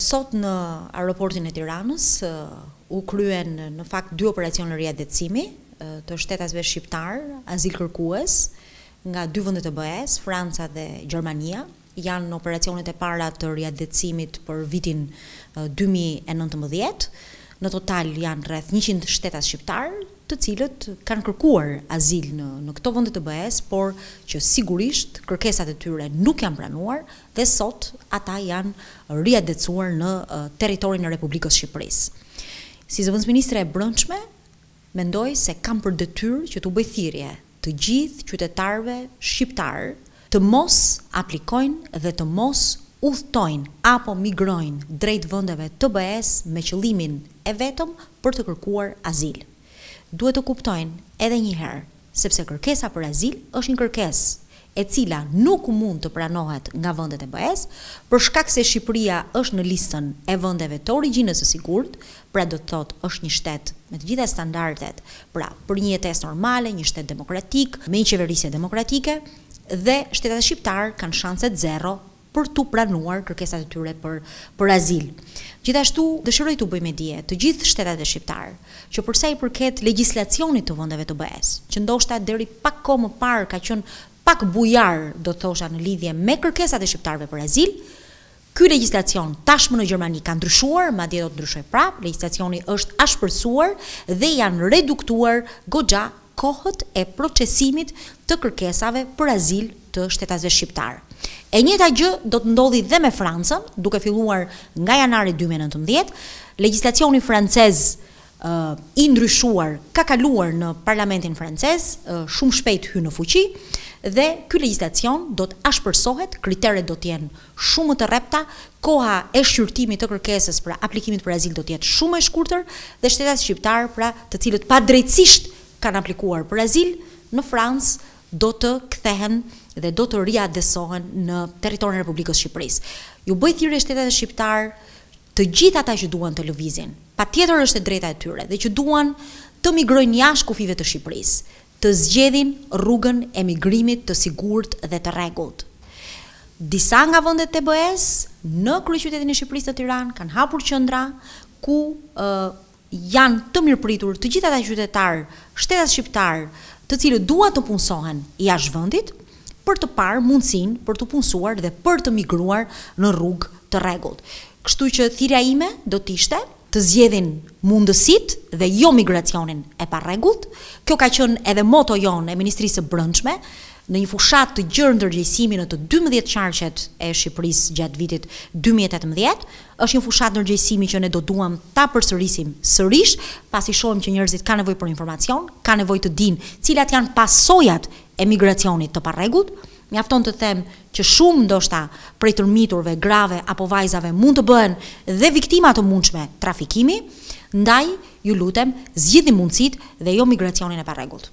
Sot në aeroportin e Tiranës u kryen në fakt 2 operacione riadetësimi të shtetasve shqiptar, azil kërkues nga 2 vende të BE-s, Franca dhe Gjermania. Janë operacionet e para të riadetësimit për vitin 2019. Në total janë rreth 100 shtetas shqiptar, të cilët kanë kërkuar azil në këto vende të BE-s, por që sigurisht kërkesat e tyre nuk janë pranuar dhe sot ata janë riadetësuar në territorin e Republikës Shqipërisë. Si zëvendësministre e brendshme, mendoj se kam për detyrë që t'u bëj thirrje të gjithë qytetarëve shqiptar të mos aplikojnë dhe të mos udhtojnë apo migrojnë drejt vendeve të BE-s me qëllimin e vetëm për të kërkuar azil. Duhet të kuptojnë edhe një herë, sepse kërkesa për azil është një kërkesë e cila nuk mund të pranohet nga vendet e BE-s, për shkak se Shqipëria është në listën e vendeve të origjinës së sigurt, pra do të thotë është një shtet me të gjitha standardet, pra për një jetesë normale, një shtet demokratik, me një qeverisje demokratike, dhe shtetet shqiptar kanë shanset zero për të pranuar kërkesat e tyre për azil. Gjithashtu dëshiroj të bëj me dije të gjithë shtetet e shqiptar që për sa i përket legjislacionit të vendeve të BE-s, që ndoshta deri pak kohë më parë ka qenë pak bujar, do të thosha, në lidhje me kërkesat e shqiptarëve për azil, ky legjislacion tashmë në Gjermani ka ndryshuar, madje do të ndryshojë prapë, legjislacioni është ashpërsuar dhe janë reduktuar goxha kohët e procesimit të kërkesave për azil të shtetasve shqiptar. E njëjta gjë do të ndodhi dhe me Francën, duke filluar nga janari 2019, legjislacioni francez i ndryshuar ka kaluar në parlamentin francez, shumë shpejt hyn në fuqi, dhe ky legjislacion do të ashpërsohet, kriteret do të jenë shumë të rrepta, koha e shqyrtimit të kërkesës për aplikimit për azil do të jetë shumë e shkurtër dhe shtetat shqiptar, pra të cilët padrejtisht kanë aplikuar për azil në Francë, do të kthehen dhe do të riadesohen në territorin e Republikës Shqipërisë. Ju bëj thirrje shtetet shqiptar, të gjithë ata që duan të lëvizin, patjetër është e drejta e tyre, dhe që duan të migrojnë jashtë kufive të Shqipërisë, të zgjedhin rrugën e migrimit të sigurt dhe të rregullt. Disa nga vendet e BE-s në kryeqytetin e Shqipërisë të Tiranë kanë hapur qendra ku janë të mirëpritur të gjithë ata qytetar, shtetas shqiptar, të cilët duan të punësohen jashtë vendit për të parë mundësinë për të punësuar dhe për të migruar në rrugë të rregullt. Kështu që thirrja ime do të ishte të zgjedhin mundësitë dhe jo migracionin e parregullt. Kjo ka qenë edhe moto jonë e Ministrisë së Brendshme në një fushat të gjerë ndërgjegjësimi në të 12 qarqet e Shqipërisë gjatë vitit 2018. Është një fushat ndërgjegjësimi që ne do duam ta përsërisim sërish, pasi shohim që njerëzit kanë nevojë për informacion, kanë nevojë të dinë cilat janë pasojat e migracionit të parregullt. Mjafton të them që shumë ndoshta prej tërmiturve, grave apo vajzave mund të bëhen dhe viktima të mundshme trafikimi, ndaj ju lutem zgjidhni mundësitë dhe jo migracionin e parregullt.